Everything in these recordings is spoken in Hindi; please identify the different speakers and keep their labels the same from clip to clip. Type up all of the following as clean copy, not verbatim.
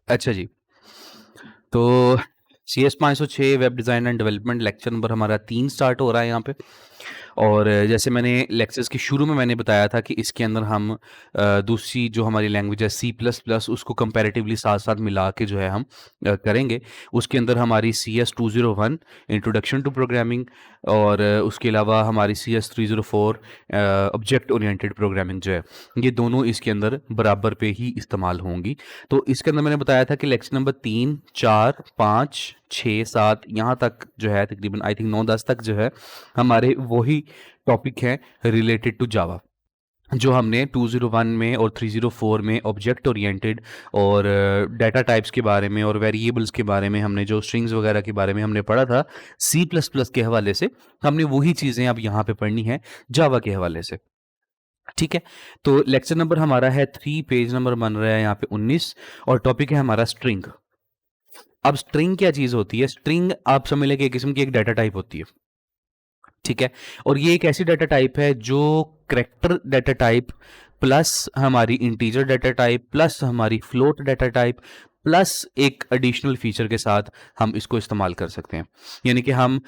Speaker 1: अच्छा जी। तो CS 506 web design and development lecture number हमारा 3 स्टार्ट हो रहा है यहाँ पे। और जैसे मैंने लेक्चर्स के शुरू में मैंने बताया था कि इसके अंदर हम दूसरी जो हमारी लैंग्वेज है C++ उसको कंपैरेटिवली साथ-साथ मिला के जो है हम करेंगे। उसके अंदर हमारी CS 201 इंट्रोडक्शन टू प्रोग्रामिंग और उसके अलावा हमारी CS 304 ऑब्जेक्ट ओरिएंटेड प्रोग्रामिंग जो है, ये दोनों इसके अंदर बराबर पे ही इस्तेमाल होंगी। तो इसके अंदर मैंने बताया था कि लेक्चर नंबर 3, 4, 5, 6, 7 यहाँ तक जो है तकरीबन आई थिंक 9-10 तक जो है हमारे वही टॉपिक हैं रिलेटेड टू जावा, जो हमने 201 में और 304 में ऑब्जेक्ट ओरिएंटेड और डाटा टाइप्स के बारे में और वेरिएबल्स के बारे में हमने जो स्ट्रिंग्स वगैरह के बारे में हमने पढ़ा था C++ के हवाले से, हमने वही चीज़ें अब यहाँ पे पढ़नी है जावा के हवाले से। ठीक है, तो लेक्चर नंबर हमारा है 3, पेज नंबर बन रहा है यहाँ पे 19 और टॉपिक है हमारा स्ट्रिंग। अब स्ट्रिंग क्या चीज़ होती है? स्ट्रिंग आप समझ लें कि एक किस्म की एक डाटा टाइप होती है। ठीक है, और ये एक ऐसी डाटा टाइप है जो करैक्टर डाटा टाइप प्लस हमारी इंटीजर डाटा टाइप प्लस हमारी फ्लोट डाटा टाइप प्लस एक एडिशनल फीचर के साथ हम इसको इस्तेमाल कर सकते हैं। यानी कि हम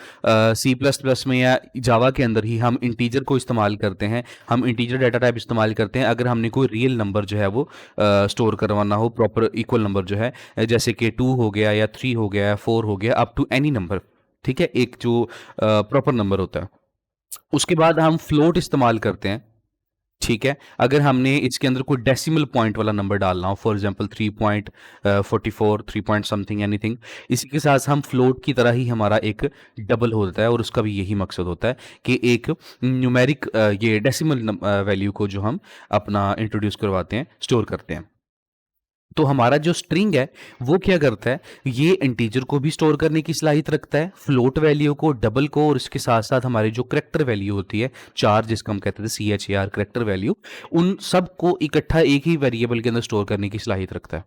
Speaker 1: C++ में या जावा के अंदर ही हम इंटीजर को इस्तेमाल करते हैं, हम इंटीजर डाटा टाइप इस्तेमाल करते हैं अगर हमने कोई रियल नंबर जो है वो स्टोर करवाना हो, प्रॉपर इक्वल नंबर जो है, जैसे कि 2 हो गया या 3 हो गया या 4 हो गया, अप टू एनी नंबर। ठीक है, एक जो प्रॉपर नंबर होता है। उसके बाद हम फ्लोट इस्तेमाल करते हैं। ठीक है, अगर हमने इसके अंदर कोई डेसिमल पॉइंट वाला नंबर डालना हो, for example 3.44, 3 point something anything, इसी के साथ हम फ्लोट की तरह ही हमारा एक डबल होता है और उसका भी यही मकसद होता है कि एक न्यूमेरिक ये डेसिमल वैल्यू को जो हम अपना इंट्रोड्यूस करवाते हैं, स्टोर करते हैं। तो हमारा जो स्ट्रिंग है वो क्या करता है, ये इंटीजर को भी स्टोर करने की सलाहियत रखता है, फ्लोट वैल्यू को, डबल को, और इसके साथ साथ हमारी जो करैक्टर वैल्यू होती है, चार जिसको हम कहते थे CHAR करैक्टर वैल्यू, उन सब को इकट्ठा एक ही वेरिएबल के अंदर स्टोर करने की सलाहियत रखता है।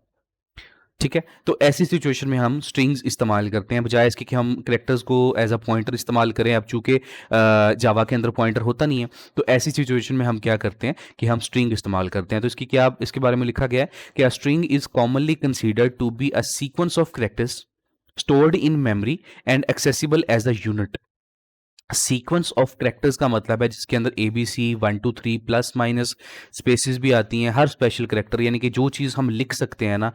Speaker 1: ठीक है, तो ऐसी सिचुएशन में हम स्ट्रिंग्स इस्तेमाल करते हैं बजाय इसके कि हम कैरेक्टर्स को एज अ पॉइंटर इस्तेमाल करें। अब चूंकि जावा के अंदर पॉइंटर होता नहीं है, तो ऐसी सिचुएशन में हम क्या करते हैं कि हम स्ट्रिंग इस्तेमाल करते हैं। तो इसकी क्या इसके बारे में लिखा गया है कि a string is commonly considered to be a sequence of characters stored in memory and accessible as a unit. Sequence of characters का मतलब है जिसके अंदर ABC 1 2 3 प्लस माइनस स्पेसिस भी आती हैं, हर स्पेशल कैरेक्टर, यानी कि जो चीज़ हम लिख सकते हैं ना,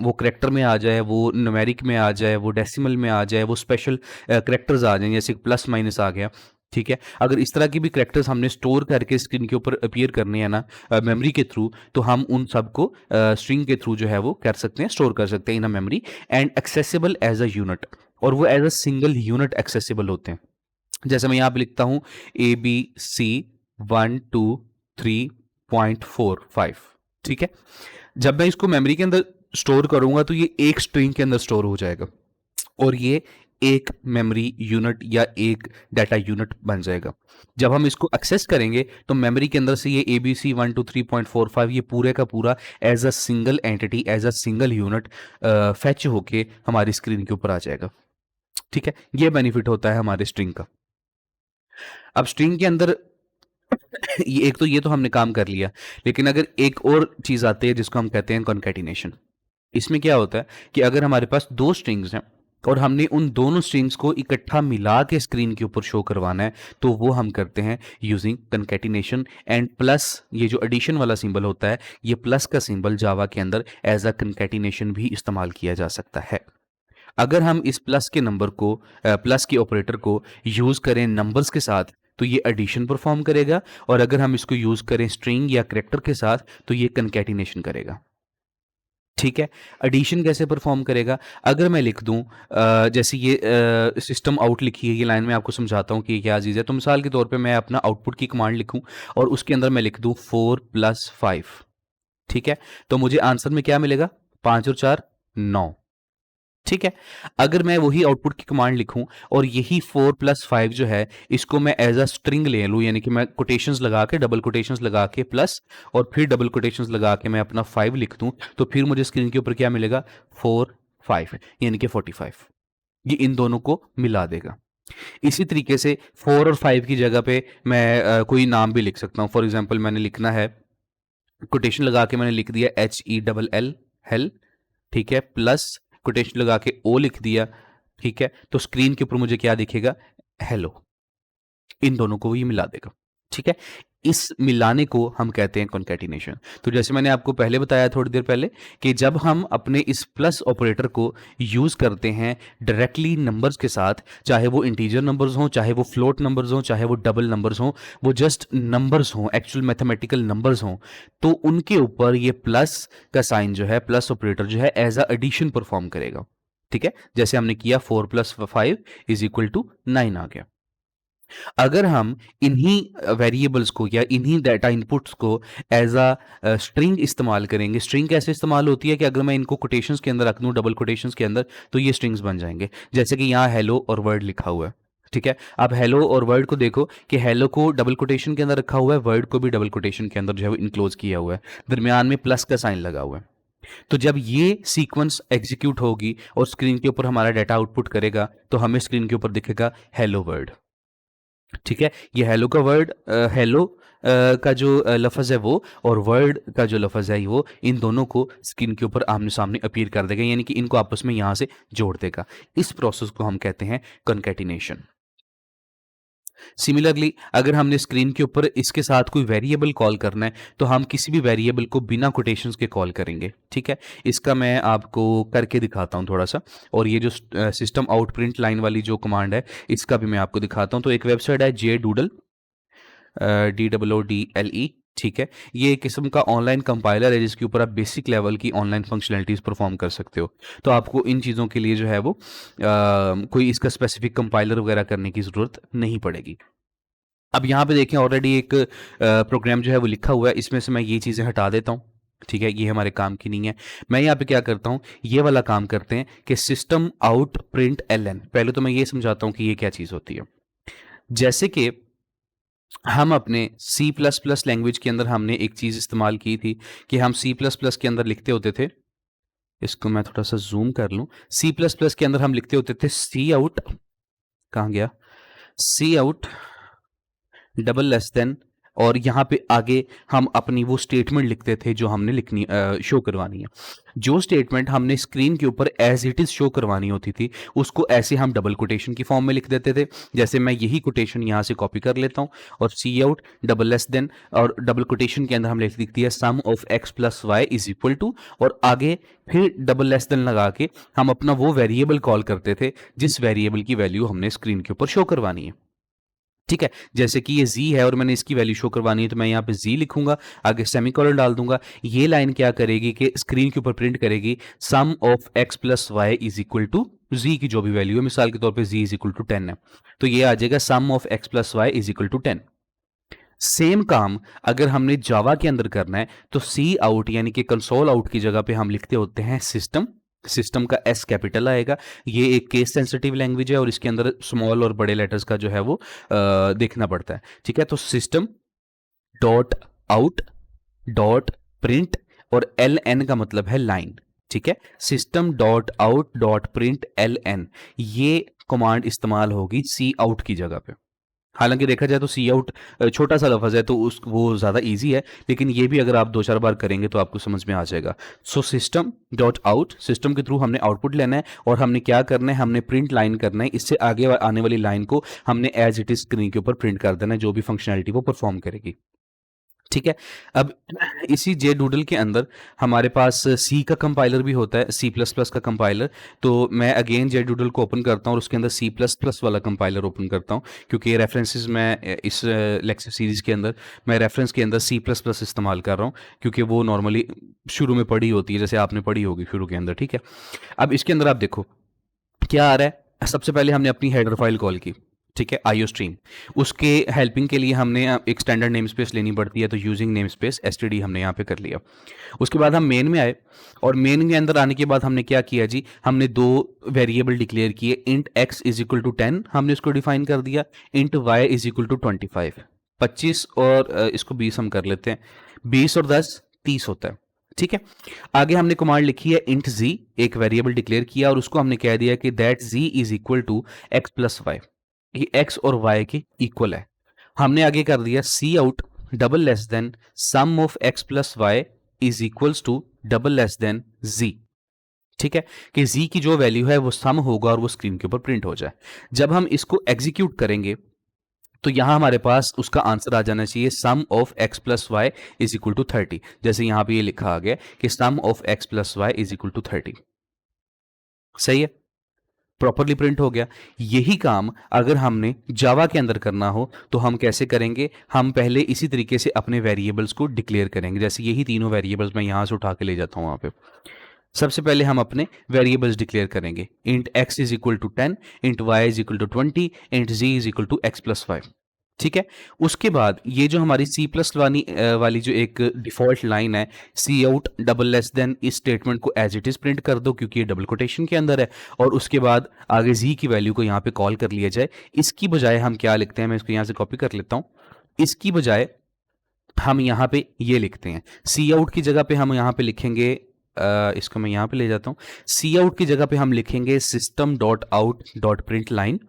Speaker 1: वो कैरेक्टर में आ जाए, वो न्यूमेरिक में आ जाए, वो डेसिमल में आ जाए, वो स्पेशल कैरेक्टर्स आ जाएं, जैसे प्लस माइनस आ गया। ठीक है, अगर इस तरह की भी कैरेक्टर्स हमने स्टोर करके स्क्रीन के ऊपर अपीयर करने हैं ना मेमोरी के थ्रू, तो हम उन सबको स्ट्रिंग के थ्रू जो है वो कर सकते हैं, स्टोर कर सकते हैं in a memory and accessible as a unit, और वो as a single unit accessible होते हैं। जैसे मैं यहाँ पे लिखता हूँ ABC 1 2 3.45। ठीक है, जब मैं इसको मेमोरी के अंदर स्टोर करूंगा तो ये एक स्ट्रिंग के अंदर स्टोर हो जाएगा और ये एक मेमोरी यूनिट या एक डाटा यूनिट बन जाएगा। जब हम इसको एक्सेस करेंगे तो मेमोरी के अंदर से ये ABC 1 2 3.45 ये पूरे का पूरा as a single entity, as a single unit fetch होके हमारी स्क्रीन के ऊपर आ जाएगा। ठीक है, ये बेनिफिट होता है हमारे स्ट्रिंग का। अब स्ट्रिंग के अंदर ये तो हमने काम कर लिया, लेकिन अगर एक और चीज आती है जिसको हम कहते हैं कॉन्कैटिनेशन। इसमें क्या होता है कि अगर हमारे पास दो स्ट्रिंग्स हैं और हमने उन दोनों स्ट्रिंग्स को इकट्ठा मिला के स्क्रीन के ऊपर शो करवाना है, तो वो हम करते हैं यूजिंग कॉन्कैटिनेशन एंड प्लस। ये जो एडिशन वाला सिंबल होता है, ये प्लस का सिंबल जावा के अंदर एज अ कॉन्कैटिनेशन भी इस्तेमाल किया जा सकता है। अगर हम इस प्लस के नंबर को, प्लस के ऑपरेटर को यूज करें नंबर्स के साथ, तो ये एडिशन परफॉर्म करेगा, और अगर हम इसको यूज करें स्ट्रिंग या कैरेक्टर के साथ तो ये कंकैटिनेशन करेगा। ठीक है, एडिशन कैसे परफॉर्म करेगा? अगर मैं लिख दूं जैसे ये सिस्टम आउट लिखी है, ये लाइन में आपको समझाता हूं कि ये क्या चीज़ है। तो मिसाल के तौर पे मैं अपना आउटपुट की कमांड लिखूं और उसके अंदर मैं लिख दूं 4 + 5। ठीक है, तो मुझे आंसर में क्या मिलेगा? 5 और 4 9। ठीक है, अगर मैं वही आउटपुट की कमांड लिखूं और यही 4 + 5 जो है इसको मैं एज अ स्ट्रिंग ले लूं, यानी कि मैं कोटेशंस लगा के, डबल कोटेशंस लगा के प्लस और फिर डबल कोटेशंस लगा के मैं अपना 5 लिख दूं, तो फिर मुझे स्क्रीन के ऊपर क्या मिलेगा? 4 5, यानी कि 45। ये इन दोनों को मिला देगा। इसी तरीके से 4 और 5 की जगह पे मैं कोई नाम भी लिख सकता हूं। फॉर एग्जाम्पल मैंने लिखना है, कोटेशन लगा के मैंने लिख दिया HELL हेल, ठीक है, प्लस कोटेशन लगा के ओ लिख दिया, ठीक है, तो स्क्रीन के ऊपर मुझे क्या दिखेगा, हेलो। इन दोनों को ये मिला देगा, ठीक है। इस मिलाने को हम कहते हैं कॉन्कैटिनेशन। तो जैसे मैंने आपको पहले बताया थोड़ी देर पहले कि जब हम अपने इस प्लस ऑपरेटर को यूज करते हैं डायरेक्टली नंबर्स के साथ, चाहे वो इंटीजर नंबर्स हों, चाहे वो फ्लोट नंबर्स हों, चाहे वो डबल नंबर्स हों, वो जस्ट नंबर्स हों, एक्चुअल मैथमेटिकल नंबर्स हों, तो उनके ऊपर ये प्लस का साइन जो है, प्लस ऑपरेटर जो है, एज अ एडिशन परफॉर्म करेगा, ठीक है। जैसे हमने किया 4 + 5 = 9 आ गया। अगर हम इन्हीं वेरिएबल्स को या इन्हीं डाटा इनपुट्स को एज अ स्ट्रिंग इस्तेमाल करेंगे, स्ट्रिंग कैसे इस्तेमाल होती है कि अगर मैं इनको कोटेशंस के अंदर रख दूं, डबल कोटेशंस के अंदर, तो ये स्ट्रिंग्स बन जाएंगे। जैसे कि यहाँ हेलो और वर्ड लिखा हुआ है, ठीक है। अब हेलो और वर्ड को देखो कि हेलो को डबल कोटेशन के अंदर रखा हुआ है, वर्ड को भी डबल कोटेशन के अंदर जो है वो इनक्लोज किया हुआ है, दरमियान में प्लस का साइन लगा हुआ है। तो जब ये सीक्वेंस एग्जीक्यूट होगी और स्क्रीन के ऊपर हमारा डाटा आउटपुट करेगा, तो हमें स्क्रीन के ऊपर दिखेगा हेलो वर्ड, ठीक है। ये हेलो का वर्ड, हेलो का जो लफ्ज़ है वो, और वर्ड का जो लफ्ज़ है वो, इन दोनों को स्क्रीन के ऊपर आमने सामने अपीयर कर देगा, यानी कि इनको आपस में यहाँ से जोड़ देगा। इस प्रोसेस को हम कहते हैं कॉन्कैटिनेशन। सिमिलरली अगर हमने स्क्रीन के ऊपर इसके साथ कोई वेरिएबल कॉल करना है, तो हम किसी भी वेरिएबल को बिना कोटेशंस के कॉल करेंगे, ठीक है। इसका मैं आपको करके दिखाता हूँ थोड़ा सा, और ये जो सिस्टम आउट प्रिंट लाइन वाली जो कमांड है, इसका भी मैं आपको दिखाता हूँ। तो एक वेबसाइट है JDoodle, DOODLE, ठीक है। ये एक किस्म का ऑनलाइन कंपाइलर है जिसके ऊपर आप बेसिक लेवल की ऑनलाइन फंक्शनलिटीज़ परफॉर्म कर सकते हो। तो आपको इन चीज़ों के लिए जो है वो कोई इसका स्पेसिफिक कंपाइलर वगैरह करने की ज़रूरत नहीं पड़ेगी। अब यहाँ पे देखें ऑलरेडी एक प्रोग्राम जो है वो लिखा हुआ है, इसमें से मैं ये चीज़ें हटा देता हूँ, ठीक है, ये हमारे काम की नहीं है। मैं यहाँ पे क्या करता हूँ, ये वाला काम करते हैं कि सिस्टम आउट प्रिंट ln। पहले तो मैं ये समझाता हूँ कि ये क्या चीज़ होती है। जैसे कि हम अपने C++ लैंग्वेज के अंदर हमने एक चीज़ इस्तेमाल की थी कि हम C++ के अंदर लिखते होते थे, इसको मैं थोड़ा सा जूम कर लूँ। C++ के अंदर हम लिखते होते थे सी आउट, कहाँ गया, सी आउट डबल लेस देन, और यहाँ पे आगे हम अपनी वो स्टेटमेंट लिखते थे जो हमने लिखनी शो करवानी है। जो स्टेटमेंट हमने स्क्रीन के ऊपर एज इट इज़ शो करवानी होती थी, उसको ऐसे हम डबल कोटेशन की फॉर्म में लिख देते थे। जैसे मैं यही कोटेशन यहाँ से कॉपी कर लेता हूँ, और सी आउट डबल लेस देन, और डबल कोटेशन के अंदर हम लिख दिया सम ऑफ x + y = और आगे फिर डबल लेस देन लगा के हम अपना वो वेरिएबल कॉल करते थे जिस वेरिएबल की वैल्यू हमने स्क्रीन के ऊपर शो करवानी है, ठीक है। जैसे कि ये z है और मैंने इसकी वैल्यू शो करवानी है, तो मैं यहाँ पे z लिखूंगा, आगे सेमीकोलन डाल दूंगा। ये लाइन क्या करेगी कि स्क्रीन के ऊपर प्रिंट करेगी सम ऑफ x + y = z की जो भी वैल्यू है, मिसाल के तौर पे z = 10 है, तो ये आ जाएगा सम ऑफ x + y = 10। सेम काम अगर हमने जावा के अंदर करना है, तो सी आउट यानी कि कंसोल आउट की जगह पे हम लिखते होते हैं सिस्टम, सिस्टम का एस कैपिटल आएगा। ये एक केस सेंसिटिव लैंग्वेज है और इसके अंदर स्मॉल और बड़े लेटर्स का जो है वो देखना पड़ता है, ठीक है। तो system dot out dot print, और एल एन का मतलब है लाइन, ठीक है। System dot out dot print LN, ये कमांड इस्तेमाल होगी सी आउट की जगह पे। हालांकि देखा जाए तो सी आउट छोटा सा लफ्ज़ है, तो उस वो ज़्यादा इजी है, लेकिन ये भी अगर आप 2-4 बार करेंगे तो आपको समझ में आ जाएगा। So system dot out, system के थ्रू हमने आउटपुट लेना है, और हमने क्या करना है, हमने प्रिंट लाइन करना है। इससे आगे आने वाली लाइन को हमने एज इट इज स्क्रीन के ऊपर प्रिंट कर देना है, जो भी फंक्शनैलिटी वो परफॉर्म करेगी, ठीक है। अब इसी JDoodle के अंदर हमारे पास सी का कंपाइलर भी होता है, C++ का कंपाइलर। तो मैं अगेन JDoodle को ओपन करता हूँ और उसके अंदर C++ वाला कंपाइलर ओपन करता हूँ, क्योंकि रेफरेंसेस मैं इस लेक्चर सीरीज़ के अंदर मैं रेफरेंस के अंदर C++ इस्तेमाल कर रहा हूँ, क्योंकि वो नॉर्मली शुरू में पढ़ी होती है, जैसे आपने पढ़ी होगी शुरू के अंदर, ठीक है। अब इसके अंदर आप देखो क्या आ रहा है। सबसे पहले हमने अपनी हेडर फाइल कॉल की, ठीक है, आईओ स्ट्रीम। उसके हेल्पिंग के लिए हमने एक स्टैंडर्ड नेम स्पेस लेनी पड़ती है, तो यूजिंग नेम स्पेस STD हमने यहाँ पे कर लिया। उसके बाद हम मेन में आए, और मेन के अंदर आने के बाद हमने क्या किया जी, हमने 2 वेरिएबल डिक्लेयर किए। इंट x = 10 हमने उसको डिफाइन कर दिया, इंट y = 25, 25 और इसको 20 हम कर लेते हैं, 20 और 10 30 होता है, ठीक है। आगे हमने कमांड लिखी है इंट z, एक वेरिएबल डिक्लेयर किया और उसको हमने कह दिया कि दैट z = x + y, ये x और y के इक्वल है। हमने आगे कर दिया C out double less than sum of x + y = double less than z, ठीक है, कि z की जो वैल्यू है वो सम होगा और वो स्क्रीन के ऊपर प्रिंट हो जाए। जब हम इसको एग्जीक्यूट करेंगे तो यहां हमारे पास उसका आंसर आ जाना चाहिए sum of x plus Y is equal to 30। जैसे यहां पे ये लिखा आ गया कि sum of x plus Y is equal to 30। सही है, प्रॉपरली प्रिंट हो गया। यही काम अगर हमने जावा के अंदर करना हो तो हम कैसे करेंगे, हम पहले इसी तरीके से अपने वेरिएबल्स को डिक्लेयर करेंगे। जैसे यही तीनों वेरिएबल्स मैं यहां से उठा के ले जाता हूं वहां पे। सबसे पहले हम अपने वेरिएबल्स डिक्लेयर करेंगे, int x is equal to 10, int y is equal to 20, int z is equal to x plus 5। ठीक है, उसके बाद ये जो हमारी सी प्लस वाली जो एक डिफॉल्ट लाइन है, सी आउट डबल लेस देन, इस स्टेटमेंट को एज इट इज प्रिंट कर दो क्योंकि ये डबल कोटेशन के अंदर है। और उसके बाद आगे जी की वैल्यू को यहाँ पे कॉल कर लिया जाए। इसकी बजाय हम क्या लिखते हैं, मैं इसको यहाँ से कॉपी कर लेता हूँ। इसकी बजाय हम यहाँ पे ये लिखते हैं, सी आउट की जगह पे हम यहाँ पे लिखेंगे, इसको मैं यहाँ पे ले जाता हूँ। सी आउट की जगह पे हम लिखेंगे system dot out dot print line.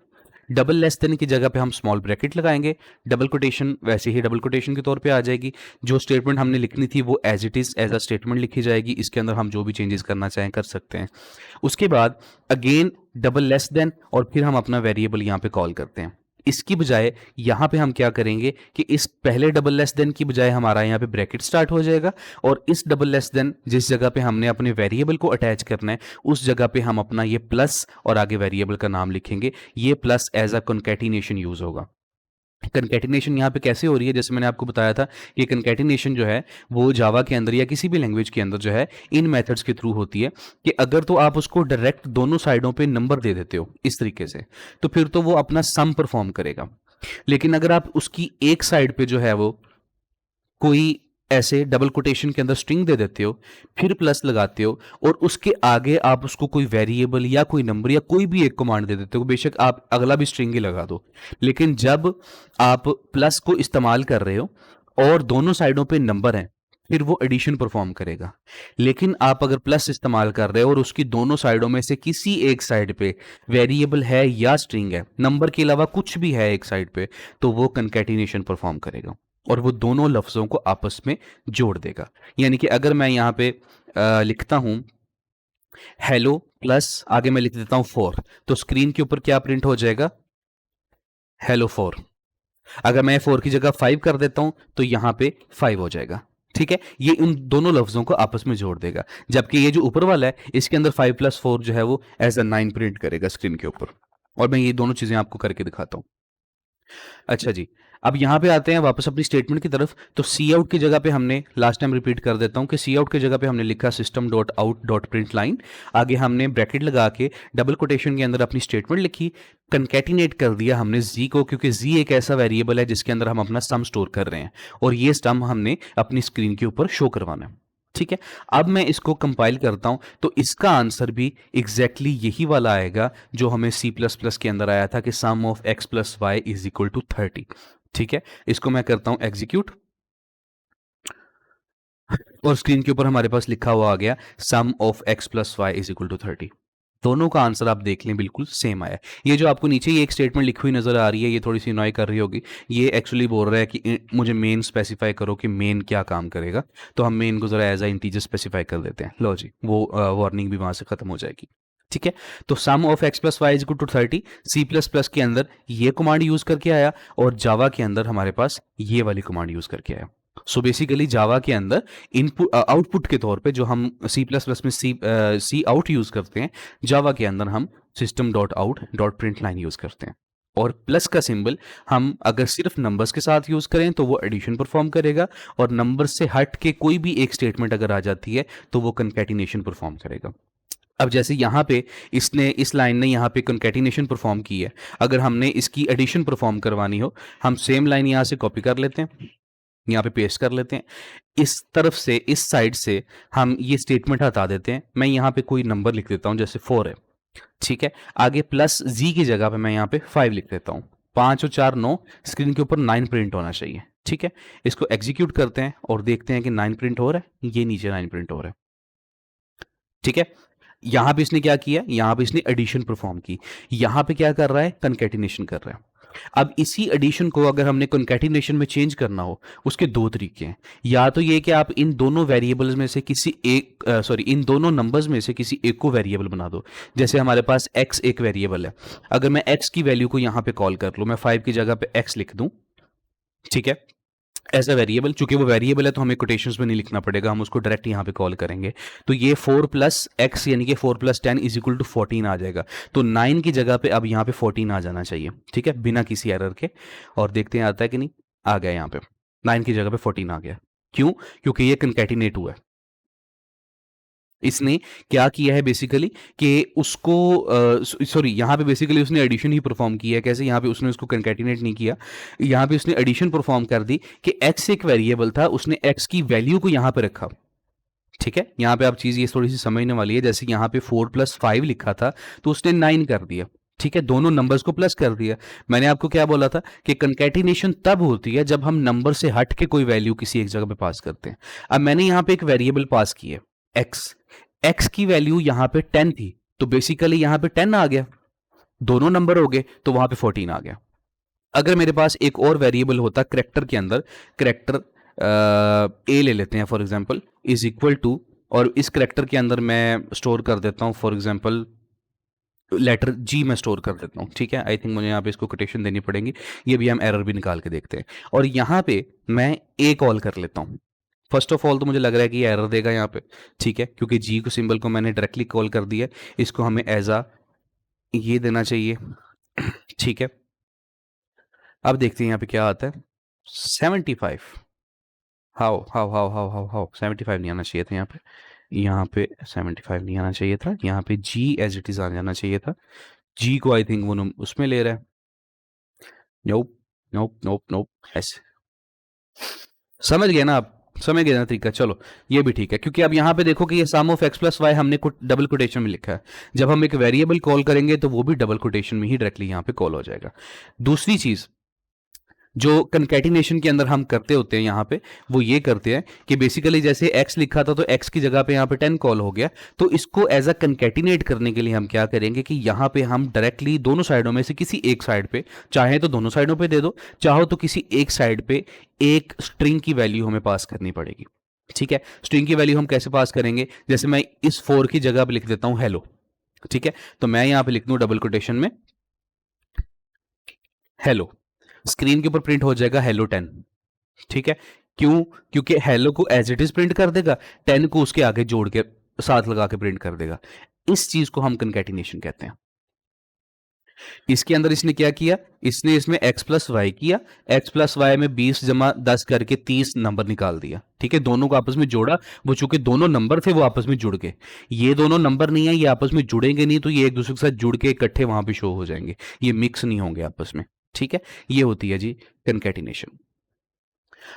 Speaker 1: Double less then की जगह पे हम स्मॉल ब्रैकेट लगाएंगे। डबल कोटेशन वैसे ही डबल कोटेशन के तौर पे आ जाएगी। जो स्टेटमेंट हमने लिखनी थी वो as it is as a statement लिखी जाएगी। इसके अंदर हम जो भी चेंजेस करना चाहें कर सकते हैं। उसके बाद अगेन डबल लेस देन और फिर हम अपना वेरिएबल यहाँ पे कॉल करते हैं। इसकी बजाय यहाँ पे हम क्या करेंगे कि इस पहले डबल लेस देन की बजाय हमारा यहाँ पे ब्रैकेट स्टार्ट हो जाएगा और इस डबल लेस देन जिस जगह पे हमने अपने वेरिएबल को अटैच करना है उस जगह पे हम अपना ये प्लस और आगे वेरिएबल का नाम लिखेंगे। ये plus as a concatenation use होगा। कंकैटिनेशन यहाँ पे कैसे हो रही है, जैसे मैंने आपको बताया था कि कंकैटिनेशन जो है वो जावा के अंदर या किसी भी लैंग्वेज के अंदर जो है इन मेथड्स के थ्रू होती है कि अगर तो आप उसको डायरेक्ट दोनों साइडों पे नंबर दे देते हो इस तरीके से तो फिर तो वो अपना सम परफॉर्म करेगा। लेकिन अगर आप उसकी एक साइड पे जो है वो कोई ऐसे डबल कोटेशन के अंदर स्ट्रिंग दे देते हो, फिर प्लस लगाते हो और उसके आगे आप उसको कोई वेरिएबल या कोई नंबर या कोई भी एक कमांड दे देते हो, बेशक आप अगला भी स्ट्रिंग ही लगा दो, लेकिन जब आप प्लस को इस्तेमाल कर रहे हो और दोनों साइडों पे नंबर हैं फिर वो एडिशन परफॉर्म करेगा। लेकिन आप अगर प्लस इस्तेमाल कर रहे हो और उसकी दोनों साइडों में से किसी एक साइड पे वेरिएबल है या स्ट्रिंग है, नंबर के अलावा कुछ भी है एक साइड पे, तो वो कंकैटिनेशन परफॉर्म करेगा और वो दोनों लफ्जों को आपस में जोड़ देगा। यानी कि अगर मैं यहाँ पे लिखता हूं हेलो प्लस आगे मैं लिख देता हूं 4, तो स्क्रीन के ऊपर क्या प्रिंट हो जाएगा, हेलो 4। अगर मैं 4 की जगह 5 कर देता हूं तो यहां पे 5 हो जाएगा। ठीक है, ये उन दोनों लफ्जों को आपस में जोड़ देगा। जबकि ये जो ऊपर वाला है इसके अंदर 5 प्लस 4 जो है वो एज अ 9 प्रिंट करेगा स्क्रीन के ऊपर। और मैं ये दोनों चीजें आपको करके दिखाता हूं। अच्छा जी, अब यहाँ पे आते हैं वापस अपनी स्टेटमेंट की तरफ। तो सी आउट की जगह पे हमने लास्ट टाइम रिपीट कर देता हूँ कि सी आउट की जगह पे हमने लिखा system dot out dot print line. आगे हमने ब्रैकेट लगा के डबल कोटेशन के अंदर अपनी स्टेटमेंट लिखी, कंकैटिनेट कर दिया हमने जी को, क्योंकि जी एक ऐसा वेरिएबल है जिसके अंदर हम अपना सम स्टोर कर रहे हैं और ये सम हमने अपनी स्क्रीन के ऊपर शो करवाना है। ठीक है, अब मैं इसको कंपाइल करता हूं तो इसका आंसर भी एग्जैक्टली यही वाला आएगा जो हमें सी प्लस प्लस के अंदर आया था कि sum of X plus Y is equal to 30। ठीक है, इसको मैं करता हूं एग्जीक्यूट और स्क्रीन के ऊपर हमारे पास लिखा हुआ आ गया sum of X plus Y is equal to 30। दोनों का आंसर आप देख लें बिल्कुल सेम आया। ये जो आपको नीचे ये एक स्टेटमेंट लिखी हुई नजर आ रही है ये थोड़ी सी नॉय कर रही होगी, ये एक्चुअली बोल रहा है कि मुझे मेन स्पेसिफाई करो कि मेन क्या काम करेगा। तो हम मेन को जरा एज अ इंटीजर स्पेसिफाई कर देते हैं। लो जी, वो वार्निंग भी वहां से खत्म हो जाएगी। ठीक है, तो sum of X plus Y is equal to 30 C plus plus के अंदर ये कमांड यूज करके आया और जावा के अंदर हमारे पास ये वाली कमांड यूज करके आया। सो बेसिकली जावा के अंदर इनपुट आउटपुट के तौर पे जो हम सी प्लस प्लस में सी आउट यूज करते हैं, जावा के अंदर हम system dot out dot print line use करते हैं। और प्लस का सिंबल हम अगर सिर्फ नंबर्स के साथ यूज करें तो वो एडिशन परफॉर्म करेगा और नंबर से हट के कोई भी एक स्टेटमेंट अगर आ जाती है तो वो कंकैटिनेशन परफॉर्म करेगा। अब जैसे यहाँ पे इस लाइन ने यहाँ पे कंकैटिनेशन परफॉर्म की है, अगर हमने इसकी एडिशन परफॉर्म करवानी हो हम सेम लाइन यहाँ से कॉपी कर लेते हैं, यहाँ पे पेस्ट कर लेते हैं, इस तरफ से इस साइड से हम ये स्टेटमेंट हटा देते हैं। मैं यहाँ पे कोई नंबर लिख देता हूँ जैसे 4 है। ठीक है, आगे प्लस जी की जगह पे मैं यहाँ पे 5 लिख देता हूँ। 5 और 4 9, स्क्रीन के ऊपर 9 प्रिंट होना चाहिए। ठीक है, इसको एग्जीक्यूट करते हैं और देखते हैं कि 9 प्रिंट हो रहा है, ये नीचे 9 प्रिंट हो रहा है। ठीक है, यहां पे इसने क्या किया, यहां पे इसने एडिशन परफॉर्म की, यहां पे क्या कर रहा है, कंकैटिनेशन कर रहा है। अब इसी एडिशन को अगर हमने कॉन्कैटिनेशन में चेंज करना हो, उसके दो तरीके हैं। या तो ये कि आप इन दोनों वेरिएबल्स में से किसी एक इन दोनों नंबर्स में से किसी एक को वेरिएबल बना दो। जैसे हमारे पास x एक वेरिएबल है, अगर मैं x की वैल्यू को यहां पे कॉल कर लूं, मैं 5 की जगह पे x लिख दूं, ठीक है, एज अ वेरिएबल। चूंकि वो वेरिएबल है तो हमें कोटेशंस में नहीं लिखना पड़ेगा, हम उसको डायरेक्ट यहाँ पे कॉल करेंगे। तो ये 4 प्लस एक्स यानी कि 4 प्लस 10 इज इक्वल टू 14 आ जाएगा। तो 9 की जगह पे अब यहाँ पे 14 आ जाना चाहिए, ठीक है, बिना किसी एरर के। और देखते हैं आता है कि नहीं, आ गया। यहाँ पे 9 की जगह पे 14 आ गया। क्यों? क्योंकि ये कंकैटिनेट हुआ है। इसने क्या किया है बेसिकली कि उसको सॉरी, यहाँ पे बेसिकली उसने एडिशन ही परफॉर्म किया है। कैसे? यहाँ पे उसने उसको कंकैटिनेट नहीं किया, यहाँ पे उसने एडिशन परफॉर्म कर दी कि x एक वेरिएबल था, उसने x की वैल्यू को यहाँ पे रखा, ठीक है। यहाँ पे आप चीज ये थोड़ी सी समझने वाली है। जैसे यहाँ पे 4 प्लस 5 लिखा था तो उसने 9 कर दिया, ठीक है, दोनों नंबर्स को प्लस कर दिया। मैंने आपको क्या बोला था कि कंकैटिनेशन तब होती है जब हम नंबर से हट के कोई वैल्यू किसी एक जगह पे पास करते हैं। अब मैंने यहाँ पे एक वेरिएबल पास की है x, x की वैल्यू यहाँ पे 10 थी, तो बेसिकली यहाँ पे 10 आ गया, दोनों नंबर हो गए तो वहां पे 14 आ गया। अगर मेरे पास एक और वेरिएबल होता करेक्टर के अंदर, करेक्टर ए ले लेते हैं for example, is equal to, और इस करेक्टर के अंदर मैं स्टोर कर देता हूं फॉर एग्जांपल लेटर जी में स्टोर कर देता हूँ, ठीक है। आई थिंक मुझे यहाँ पे इसको कोटेशन देनी पड़ेगी, ये भी हम एरर भी निकाल के देखते हैं। और यहाँ पे मैं ए कॉल कर लेता हूँ। फर्स्ट ऑफ ऑल तो मुझे लग रहा है कि ये एरर देगा यहाँ पे, ठीक है, क्योंकि जी को सिंबल को मैंने डायरेक्टली कॉल कर दिया। इसको हमें एज आ ये देना चाहिए, ठीक है। अब देखते हैं यहाँ पे क्या आता है। 75, how how how how how how 75 नहीं आना चाहिए था यहाँ पे, यहाँ पे 75 नहीं आना चाहिए था, यहाँ पे जी एज इट इज आ जाना चाहिए था। जी को आई थिंक वो उसमें ले रहा है। नोप नोप नोप नोप, ऐसे समझ गए ना आप? समझ गए ना तरीका? चलो ये भी ठीक है, क्योंकि अब यहाँ पे देखो कि ये सम ऑफ एक्स प्लस वाई हमने डबल कोटेशन में लिखा है। जब हम एक वेरिएबल कॉल करेंगे तो वो भी डबल कोटेशन में ही डायरेक्टली यहाँ पे कॉल हो जाएगा। दूसरी चीज जो कंकैटिनेशन के अंदर हम करते होते हैं यहाँ पे, वो ये करते हैं कि बेसिकली जैसे x लिखा था तो x की जगह पे यहाँ पे 10 कॉल हो गया, तो इसको एज अ कंकैटिनेट करने के लिए हम क्या करेंगे कि यहाँ पे हम डायरेक्टली दोनों साइडों में से किसी एक साइड पे, चाहे तो दोनों साइडों पे दे दो, चाहो तो किसी एक साइड पे एक स्ट्रिंग की वैल्यू हमें पास करनी पड़ेगी, ठीक है। स्ट्रिंग की वैल्यू हम कैसे पास करेंगे? जैसे मैं इस 4 की जगह पे लिख देता हूं हेलो, ठीक है, तो मैं यहाँ पे लिख दूं डबल कोटेशन में हेलो, स्क्रीन के ऊपर प्रिंट हो जाएगा हेलो 10, ठीक है। क्यों? क्योंकि हेलो को एज इट इज प्रिंट कर देगा, 10 को उसके आगे जोड़ के साथ लगा के प्रिंट कर देगा। इस चीज को हम कंकैटिनेशन कहते हैं। इसके अंदर इसने क्या किया? इसने इसमें x प्लस वाई किया, x प्लस वाई में 20 जमा 10 करके 30 नंबर निकाल दिया, ठीक है, दोनों को आपस में जोड़ा। वो चूंकि दोनों नंबर थे वो आपस में जुड़ गए। ये दोनों नंबर नहीं है, ये आपस में जुड़ेंगे नहीं, तो ये एक दूसरे के साथ जुड़ के इकट्ठे वहां पे शो हो जाएंगे, ये मिक्स नहीं होंगे आपस में, ठीक है। ये होती है जी कंकैटिनेशन।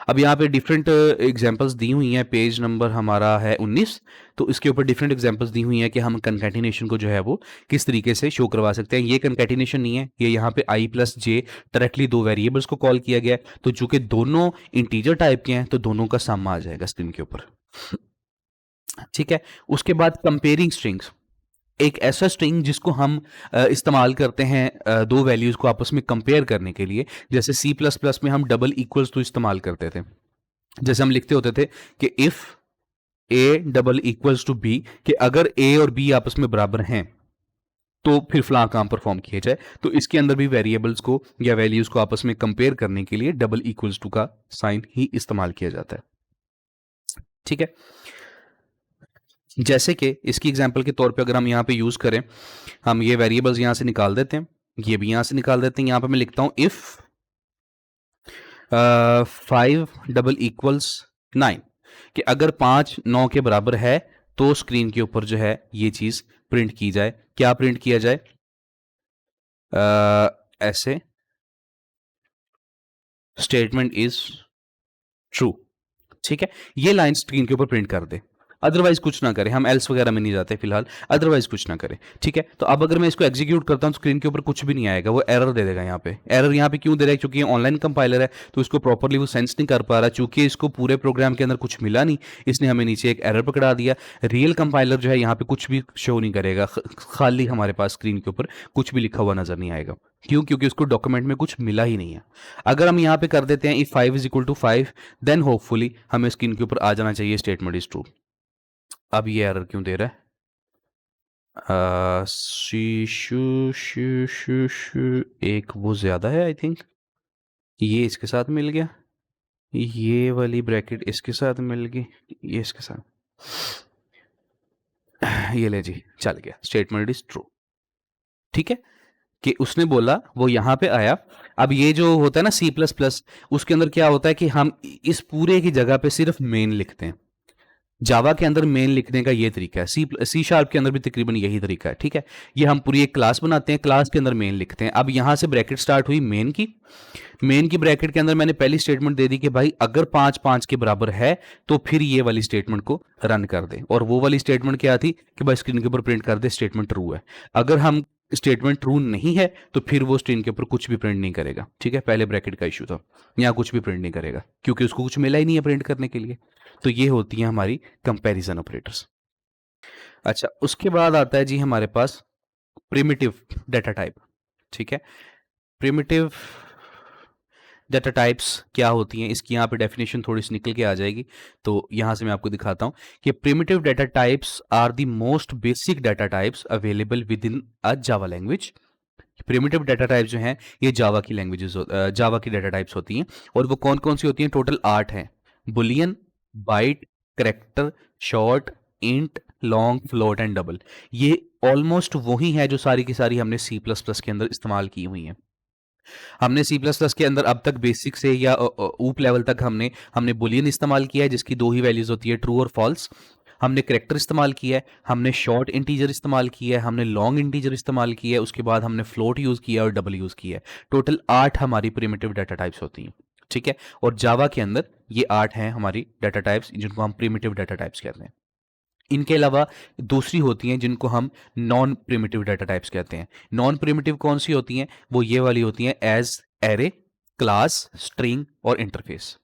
Speaker 1: अब यहाँ पे डिफरेंट एग्जांपल्स दी हुई हैं, पेज नंबर हमारा है 19, तो इसके ऊपर डिफरेंट एग्जांपल्स दी हुई हैं कि हम कंकैटिनेशन को जो है वो किस तरीके से शो करवा सकते हैं। ये कंकैटिनेशन नहीं है, ये यहाँ पे i प्लस जे डायरेक्टली दो वेरिएबल्स को कॉल किया गया है, तो चूंकि दोनों इंटीजर टाइप के हैं तो दोनों का सम आ जाएगा स्क्रीन के ऊपर, ठीक है। उसके बाद कंपेयरिंग स्ट्रिंग्स, एक ऐसा स्ट्रिंग जिसको हम इस्तेमाल करते हैं दो वैल्यूज को आपस में कंपेयर करने के लिए। जैसे सी प्लस प्लस में हम डबल इक्वल्स तो इस्तेमाल करते थे। जैसे हम लिखते होते थे कि if A double equals to B, कि अगर ए और बी आपस में बराबर हैं तो फिर फलां काम परफॉर्म किया जाए। तो इसके अंदर भी वेरिएबल्स को या वैल्यूज को आपस में कंपेयर करने के लिए डबल इक्वल्स टू का साइन ही इस्तेमाल किया जाता है, ठीक है। जैसे कि इसकी एग्जांपल के तौर पे अगर हम यहाँ पे यूज करें, हम ये वेरिएबल्स यहाँ से निकाल देते हैं, ये भी यहाँ से निकाल देते हैं। यहाँ पे मैं लिखता हूं इफ 5 डबल इक्वल्स 9, कि अगर 5 9 के बराबर है तो स्क्रीन के ऊपर जो है ये चीज प्रिंट की जाए। क्या प्रिंट किया जाए? ऐसे स्टेटमेंट इज ट्रू, ठीक है, ये लाइन स्क्रीन के ऊपर प्रिंट कर दे। अदरवाइज कुछ ना करें, हम एल्स वगैरह में नहीं जाते फिलहाल, अदरवाइज कुछ ना करें, ठीक है। तो अब अगर मैं इसको एग्जीक्यूट करता हूँ स्क्रीन के ऊपर कुछ भी नहीं आएगा, वो एरर दे देगा। एरर यहाँ पे क्यों दे रहा है? क्योंकि ये ऑनलाइन कंपाइलर है तो इसको प्रॉपरली वो सेंस नहीं कर पा रहा, चूंकि इसको पूरे प्रोग्राम के अंदर कुछ मिला नहीं, इसने हमें नीचे एक एरर पकड़ा दिया। रियल कंपाइलर जो है यहाँ पे कुछ भी शो नहीं करेगा, खाली हमारे पास स्क्रीन के ऊपर कुछ भी लिखा हुआ नजर नहीं आएगा। क्यों? क्योंकि उसको डॉक्यूमेंट में कुछ मिला ही नहीं है। अगर हम यहाँ पे कर देते हैं if 5 is equal to 5, then hopefully हमें स्क्रीन के ऊपर आ जाना चाहिए स्टेटमेंट इज ट्रू। अब ये एरर क्यों दे रहा है? एक वो ज्यादा है आई थिंक, ये इसके साथ मिल गया, ये वाली ब्रैकेट इसके साथ मिल गई, ये इसके साथ, ये ले जी, चल गया, स्टेटमेंट इज ट्रू। ठीक है, कि उसने बोला, वो यहां पे आया। अब ये जो होता है ना सी प्लस प्लस, उसके अंदर क्या होता है कि हम इस पूरे की जगह पे सिर्फ मेन लिखते हैं। जावा के अंदर मेन लिखने का ये तरीका है, सी शार्प के अंदर भी तकरीबन यही तरीका है। ठीक है, ये हम पूरी एक क्लास बनाते हैं, क्लास के अंदर मेन लिखते हैं। अब यहां से ब्रैकेट स्टार्ट हुई मेन की ब्रैकेट के अंदर मैंने पहली स्टेटमेंट दे दी कि भाई अगर 5 5 के बराबर है तो फिर ये वाली स्टेटमेंट को रन कर दे। और वो वाली स्टेटमेंट क्या थी कि भाई स्क्रीन के ऊपर प्रिंट कर दे स्टेटमेंट ट्रू है। अगर हम स्टेटमेंट ट्रू नहीं है तो फिर वो स्क्रीन के ऊपर कुछ भी प्रिंट नहीं करेगा। ठीक है, पहले ब्रैकेट का इशू था, यहाँ कुछ भी प्रिंट नहीं करेगा क्योंकि उसको कुछ मिला ही नहीं है प्रिंट करने के लिए। तो ये होती है हमारी कंपैरिजन ऑपरेटर्स। अच्छा, उसके बाद आता है जी हमारे पास प्रिमिटिव डाटा टाइप। ठीक है, प्रिमिटिव डाटा टाइप्स क्या होती हैं, इसकी यहाँ पे डेफिनेशन थोड़ी सी निकल के आ जाएगी, तो यहाँ से मैं आपको दिखाता हूँ कि primitive data types are the most basic data types available within a Java language. Primitive data types जो हैं ये जावा की लैंग्वेजेस, जावा की डाटा टाइप्स होती हैं। और वो कौन कौन सी होती हैं? टोटल 8 हैं। Boolean, byte, character, short, int, long, float and double. ये ऑलमोस्ट वही है जो सारी की सारी हमने सी प्लस प्लस के अंदर इस्तेमाल की हुई हैं। हमने सी प्लस प्लस के अंदर अब तक बेसिक से या ऊप लेवल तक हमने बुलियन इस्तेमाल किया है जिसकी 2 ही वैल्यूज होती है, ट्रू और फॉल्स। हमने करेक्टर इस्तेमाल किया है, हमने शॉर्ट इंटीजर इस्तेमाल किया है, हमने लॉन्ग इंटीजर इस्तेमाल किया है, उसके बाद हमने फ्लोट यूज किया और डबल यूज किया है। टोटल 8 हमारी प्रिमिटिव डाटा टाइप्स होती हैं। ठीक है, और जावा के अंदर ये 8 हैं हमारी डाटा टाइप्स जिनको हम प्रिमिटिव डाटा टाइप्स कहते हैं। इनके अलावा दूसरी होती हैं जिनको हम नॉन प्रिमिटिव डाटा टाइप्स कहते हैं। नॉन प्रिमिटिव कौन सी होती हैं? वो ये वाली होती हैं एज, एरे, क्लास, स्ट्रिंग और इंटरफेस।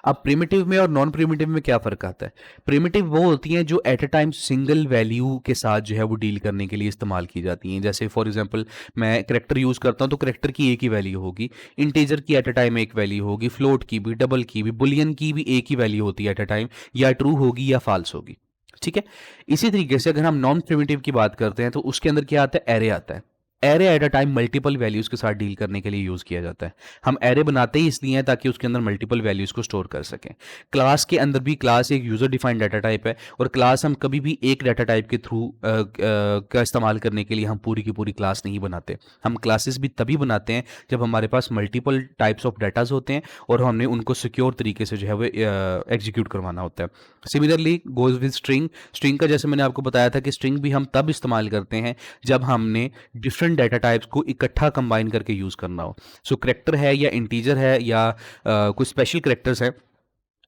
Speaker 1: अब प्रिमिटिव में और नॉन प्रिमिटिव में क्या फर्क आता है? प्रिमिटिव वो होती हैं जो at a time single value के साथ जो है वो डील करने के लिए इस्तेमाल की जाती हैं। जैसे फॉर एग्जांपल मैं करेक्टर यूज करता हूं तो करेक्टर की एक ही वैल्यू होगी, इंटीजर की एट अ टाइम एक वैल्यू होगी, फ्लोट की भी, डबल की भी, बुलियन की भी एक ही वैल्यू होती है एट अ टाइम, या ट्रू होगी या फॉल्स होगी। ठीक है, इसी तरीके से अगर हम नॉन प्रिमिटिव की बात करते हैं तो उसके अंदर क्या आता है? एरे आता है। Array at a time multiple values के साथ डील करने के लिए यूज किया जाता है। हम एरे बनाते ही इसलिए हैं ताकि उसके अंदर मल्टीपल वैल्यूज को स्टोर कर सकें। क्लास के अंदर भी, क्लास एक यूजर डिफाइंड डाटा टाइप है और क्लास हम कभी भी एक डाटा टाइप के थ्रू का इस्तेमाल करने के लिए हम पूरी की पूरी क्लास नहीं बनाते। हम क्लासेस भी तभी बनाते हैं जब हमारे पास मल्टीपल टाइप्स ऑफ डाटाज होते हैं और हमने उनको सिक्योर तरीके से जो है वो एग्जीक्यूट करवाना होता है। Similarly goes with string. String का जैसे मैंने आपको बताया था कि स्ट्रिंग भी हम तब इस्तेमाल करते हैं जब हमने डिफरेंट डाटा टाइप्स को इकट्ठा कंबाइन करके यूज करना हो। सो करेक्टर है या इंटीजर है या कुछ स्पेशल करेक्टर्स है,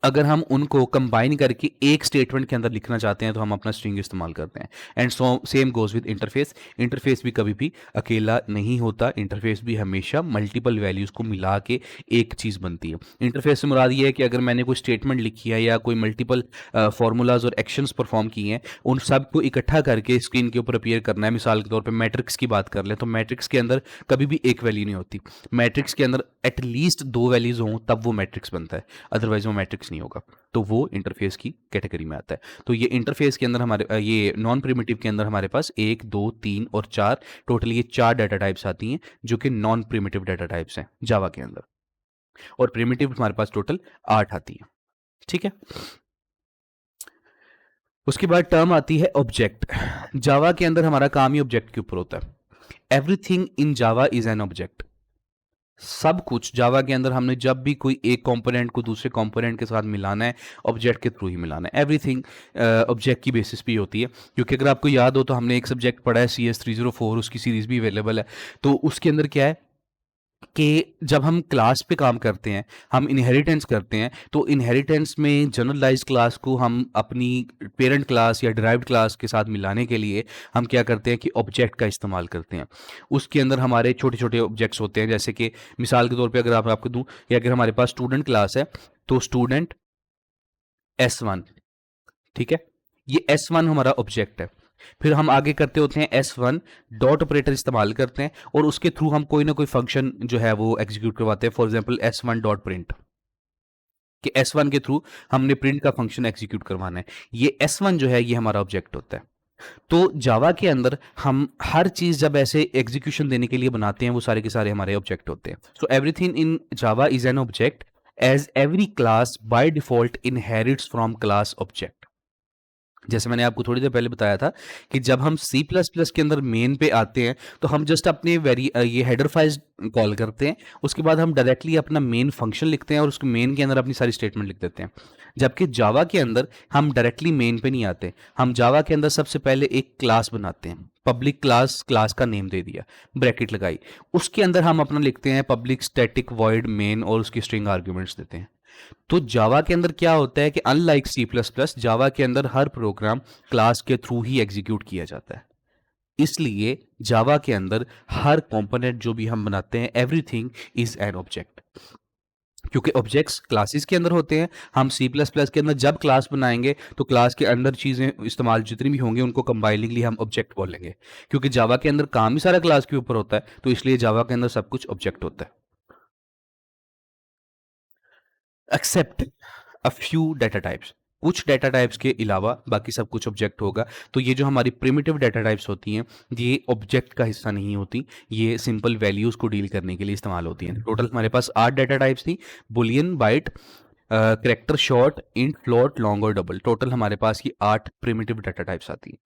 Speaker 1: अगर हम उनको कंबाइन करके एक स्टेटमेंट के अंदर लिखना चाहते हैं तो हम अपना स्ट्रिंग इस्तेमाल करते हैं। And so same goes with interface. Interface भी कभी भी अकेला नहीं होता, इंटरफेस भी हमेशा मल्टीपल वैल्यूज को मिला के एक चीज बनती है। इंटरफेस से मुराद ये है कि अगर मैंने कोई स्टेटमेंट लिखी है या कोई मल्टीपल फॉर्मूलाज और एक्शंस परफॉर्म किए हैं, उन सब को इकट्ठा करके स्क्रीन के ऊपर अपीयर करना है। मिसाल के तौर पर मैट्रिक्स की बात कर लें तो मैट्रिक्स के अंदर कभी भी एक वैल्यू नहीं होती, मैट्रिक्स के अंदर एटलीस्ट 2 वैल्यूज हों तब वो मैट्रिक्स बनता है, अदरवाइज वो मैट्रिक्स नहीं होगा। तो वो इंटरफेस की कैटेगरी में आता है। तो ये इंटरफेस के अंदर हमारे ये नॉन प्रिमिटिव के अंदर हमारे पास 1 2 3 और 4, टोटल ये 4 डाटा टाइप्स आती हैं जो कि नॉन प्रिमिटिव डाटा टाइप्स हैं जावा के अंदर। और प्रिमिटिव हमारे पास टोटल 8 आती है। ठीक है, उसके बाद टर्म आती है ऑब्जेक्ट। जावा के अंदर हमारा काम ही ऑब्जेक्ट के ऊपर होता है। Everything in Java is an object. सब कुछ जावा के अंदर हमने जब भी कोई एक कंपोनेंट को दूसरे कंपोनेंट के साथ मिलाना है, ऑब्जेक्ट के थ्रू ही मिलाना है। एवरीथिंग ऑब्जेक्ट की बेसिस पे होती है। क्योंकि अगर आपको याद हो तो हमने एक सब्जेक्ट पढ़ा है CS304, उसकी सीरीज भी अवेलेबल है। तो उसके अंदर क्या है कि जब हम क्लास पे काम करते हैं, हम इनहेरिटेंस करते हैं, तो इनहेरिटेंस में जनरलाइज़्ड क्लास को हम अपनी पेरेंट क्लास या डिराइव्ड क्लास के साथ मिलाने के लिए हम क्या करते हैं कि ऑब्जेक्ट का इस्तेमाल करते हैं। उसके अंदर हमारे छोटे-छोटे ऑब्जेक्ट्स होते हैं, जैसे कि मिसाल के तौर पे अगर आप आपको दूँ कि अगर हमारे पास स्टूडेंट क्लास है, तो स्टूडेंट S1, ठीक है? ये S1 हमारा ऑब्जेक्ट है। फिर हम आगे करते होते हैं S1 डॉट ऑपरेटर इस्तेमाल करते हैं और उसके थ्रू हम कोई ना कोई फंक्शन जो है वो एग्जीक्यूट करवाते हैं। For example S1 dot print, कि S1 के थ्रू हमने प्रिंट का फंक्शन एग्जीक्यूट करवाना है। ये S1 जो है ये हमारा ऑब्जेक्ट होता है। तो जावा के अंदर हम हर चीज़ जब ऐसे एग्जीक्यूशन देने के लिए बनाते हैं, वो सारे के सारे हमारे ऑब्जेक्ट होते हैं। So everything in Java is an object, as every class by default inherits from class object. जैसे मैंने आपको थोड़ी देर पहले बताया था कि जब हम सी प्लस प्लस के अंदर मेन पे आते हैं, तो हम जस्ट अपने ये हेडर फाइल्स कॉल करते हैं। उसके बाद हम डायरेक्टली अपना मेन फंक्शन लिखते हैं और उसके मेन के अंदर अपनी सारी स्टेटमेंट लिख देते हैं। जबकि जावा के अंदर हम डायरेक्टली मेन पे नहीं आते। हम जावा के अंदर सबसे पहले एक क्लास बनाते हैं, पब्लिक क्लास, क्लास का नेम दे दिया, ब्रैकेट लगाई, उसके अंदर हम अपना लिखते हैं पब्लिक स्टैटिक वॉइड मेन और उसकी स्ट्रिंग आर्ग्यूमेंट्स देते हैं। तो जावा के अंदर क्या होता है कि अनलाइक सी प्लस प्लस, जावा के अंदर हर प्रोग्राम क्लास के थ्रू ही एग्जीक्यूट किया जाता है। इसलिए जावा के अंदर हर कंपोनेंट जो भी हम बनाते हैं, एवरीथिंग इज एन ऑब्जेक्ट। क्योंकि ऑब्जेक्ट्स क्लासेस के अंदर होते हैं, हम सी प्लस प्लस के अंदर जब क्लास बनाएंगे तो क्लास के अंदर चीज़ें इस्तेमाल जितनी भी होंगी उनको कंबाइनिंगली हम ऑब्जेक्ट बोलेंगे। क्योंकि जावा के अंदर काम ही सारा क्लास के ऊपर होता है, तो इसलिए जावा के अंदर सब कुछ ऑब्जेक्ट होता है, except a few data types. कुछ डेटा टाइप्स के अलावा बाकी सब कुछ ऑब्जेक्ट होगा। तो ये जो हमारी प्रिमिटिव डेटा टाइप्स होती हैं, ये ऑब्जेक्ट का हिस्सा नहीं होती, ये सिंपल वैल्यूज़ को डील करने के लिए इस्तेमाल होती हैं। टोटल हमारे पास 8 डेटा टाइप्स थी, boolean, byte, character, short, int, float, long और डबल। टोटल हमारे पास ये 8 प्रिमिटिव डेटा टाइप्स आती हैं।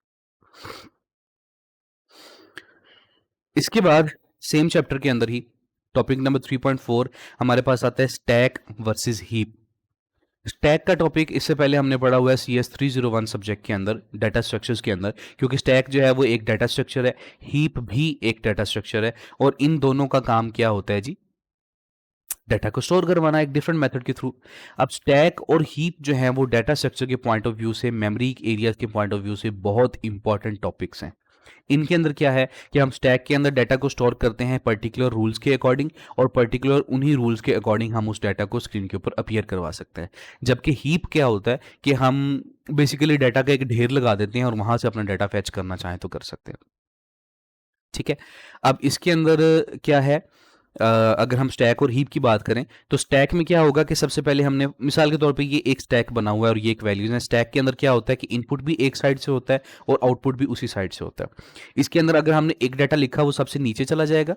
Speaker 1: इसके बाद सेम चैप्टर के अंदर ही टॉपिक नंबर 3.4 हमारे पास आता है स्टैक वर्सेस हीप। स्टैक का टॉपिक इससे पहले हमने पढ़ा हुआ है CS301 सब्जेक्ट के अंदर, डाटा स्ट्रक्चर्स के अंदर। क्योंकि स्टैक जो है वो एक डाटा स्ट्रक्चर है, हीप भी एक डाटा स्ट्रक्चर है, और इन दोनों का काम क्या होता है जी? डाटा को स्टोर करवाना एक डिफरेंट मेथड के थ्रू। अब स्टैक और हीप जो है वो डाटा स्ट्रक्चर के पॉइंट ऑफ व्यू से, मेमोरी एरियाज के पॉइंट ऑफ व्यू से बहुत इंपॉर्टेंट टॉपिक्स हैं। इनके अंदर क्या है कि हम स्टैक के अंदर डाटा को स्टोर करते हैं पर्टिकुलर रूल्स के अकॉर्डिंग, और पर्टिकुलर उन्हीं रूल्स के अकॉर्डिंग हम उस डाटा को स्क्रीन के ऊपर अपीयर करवा सकते हैं। जबकि हीप क्या होता है कि हम बेसिकली डाटा का एक ढेर लगा देते हैं और वहां से अपना डाटा फैच करना चाहें तो कर सकते हैं। ठीक है। अब इसके अंदर क्या है, अगर हम स्टैक और हीप की बात करें, तो स्टैक में क्या होगा कि सबसे पहले हमने मिसाल के तौर पे ये एक स्टैक बना हुआ है और ये एक वैल्यूज है। स्टैक के अंदर क्या होता है कि इनपुट भी एक साइड से होता है और आउटपुट भी उसी साइड से होता है। इसके अंदर अगर हमने एक डाटा लिखा वो सबसे नीचे चला जाएगा,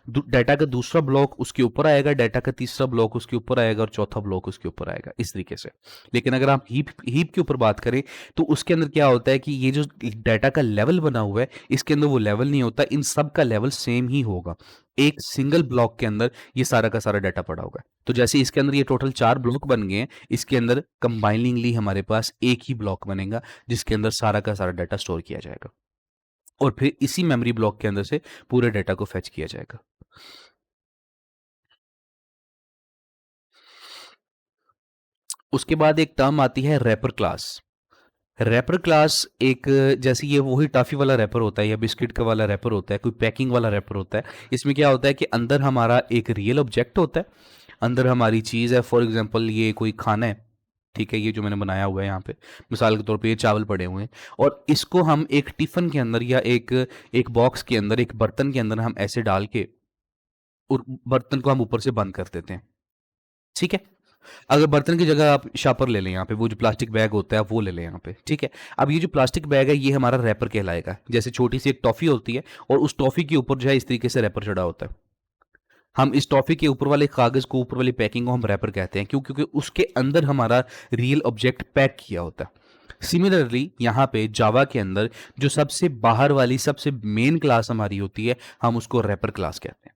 Speaker 1: डाटा का दूसरा ब्लॉक उसके ऊपर आएगा, डाटा का तीसरा ब्लॉक उसके ऊपर आएगा और चौथा ब्लॉक उसके ऊपर आएगा, इस तरीके से। लेकिन अगर आप हीप हीप के ऊपर बात करें, तो उसके अंदर क्या होता है कि ये जो डाटा का लेवल बना हुआ है, इसके अंदर वो लेवल नहीं होता, इन सब का लेवल सेम ही होगा। एक सिंगल ब्लॉक के अंदर ये सारा का सारा डाटा पड़ा होगा। तो जैसे इसके अंदर ये टोटल 4 ब्लॉक बन गए हैं, इसके अंदर कंबाइनिंगली हमारे पास एक ही ब्लॉक बनेगा जिसके अंदर सारा का सारा डाटा स्टोर किया जाएगा, और फिर इसी मेमोरी ब्लॉक के अंदर से पूरे डाटा को फेच किया जाएगा। उसके बाद एक टर्म आती है रैपर क्लास। रैपर क्लास एक, जैसे ये वही टॉफी वाला रैपर होता है या बिस्किट का वाला रैपर होता है, कोई पैकिंग वाला रैपर होता है। इसमें क्या होता है कि अंदर हमारा एक रियल ऑब्जेक्ट होता है, अंदर हमारी चीज़ है। फॉर एग्जांपल ये कोई खाना है, ठीक है, ये जो मैंने बनाया हुआ है यहाँ पे, मिसाल के तौर पे ये चावल पड़े हुए हैं, और इसको हम एक टिफिन के अंदर या एक एक बॉक्स के अंदर, एक बर्तन के अंदर हम ऐसे डाल के और बर्तन को हम ऊपर से बंद कर देते हैं। ठीक है। अगर बर्तन की जगह आप शापर ले लें, यहाँ पे वो जो प्लास्टिक बैग होता है आप वो ले लें यहाँ पे, ठीक है। अब ये जो प्लास्टिक बैग है ये हमारा रैपर कहलाएगा। जैसे छोटी सी एक टॉफी होती है और उस टॉफी के ऊपर जो है इस तरीके से रैपर चढ़ा होता है, हम इस टॉफी के ऊपर वाले कागज को, ऊपर वाली पैकिंग को हम रैपर कहते हैं। क्यों? क्योंकि उसके अंदर हमारा रियल ऑब्जेक्ट पैक किया होता है। सिमिलरली यहाँ पे जावा के अंदर जो सबसे बाहर वाली सबसे मेन क्लास हमारी होती है, हम उसको रैपर क्लास कहते हैं।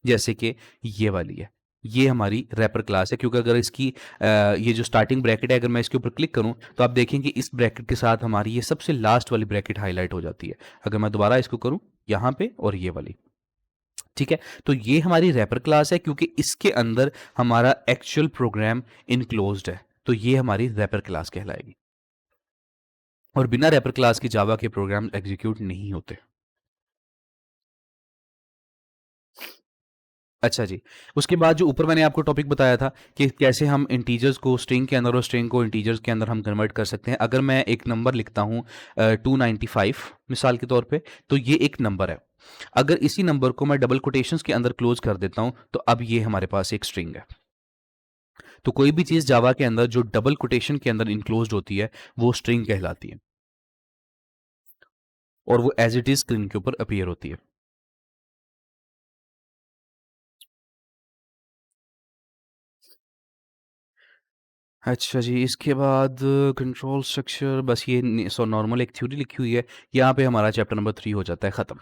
Speaker 1: जैसे कि ये वाली है, ये हमारी रैपर क्लास है। क्योंकि अगर इसकी ये जो स्टार्टिंग ब्रैकेट है, अगर मैं इसके ऊपर क्लिक करूं तो आप देखें कि इस ब्रैकेट के साथ हमारी ये सबसे लास्ट वाली ब्रैकेट हाईलाइट हो जाती है। अगर मैं दोबारा इसको करूं यहाँ पे, और ये वाली, ठीक है? तो ये हमारी रैपर क्लास है क्योंकि इसके अंदर हमारा एक्चुअल प्रोग्राम इनक्लोज्ड है। तो ये हमारी रैपर क्लास कहलाएगी और बिना रैपर क्लास के जावा के प्रोग्राम एग्ज़ीक्यूट नहीं होते। अच्छा जी। उसके बाद जो ऊपर मैंने आपको टॉपिक बताया था कि कैसे हम इंटीजर्स को स्ट्रिंग के अंदर और स्ट्रिंग को इंटीजर्स के अंदर हम कन्वर्ट कर सकते हैं। अगर मैं एक नंबर लिखता हूँ 295 मिसाल के तौर पे, तो ये एक नंबर है। अगर इसी नंबर को मैं डबल कोटेशंस के अंदर क्लोज़ कर देता हूँ, तो अब ये हमारे पास एक स्ट्रिंग है। तो कोई भी चीज़ जावा के अंदर जो डबल कोटेशन के अंदर इनक्लोज़्ड होती है, वो स्ट्रिंग कहलाती है और वो एज़ इट इज़ स्क्रीन के ऊपर अपीयर होती है। अच्छा जी, इसके बाद कंट्रोल स्ट्रक्चर बस ये नॉर्मल एक थ्योरी लिखी हुई है। यहाँ पे हमारा चैप्टर नंबर 3 हो जाता है ख़त्म।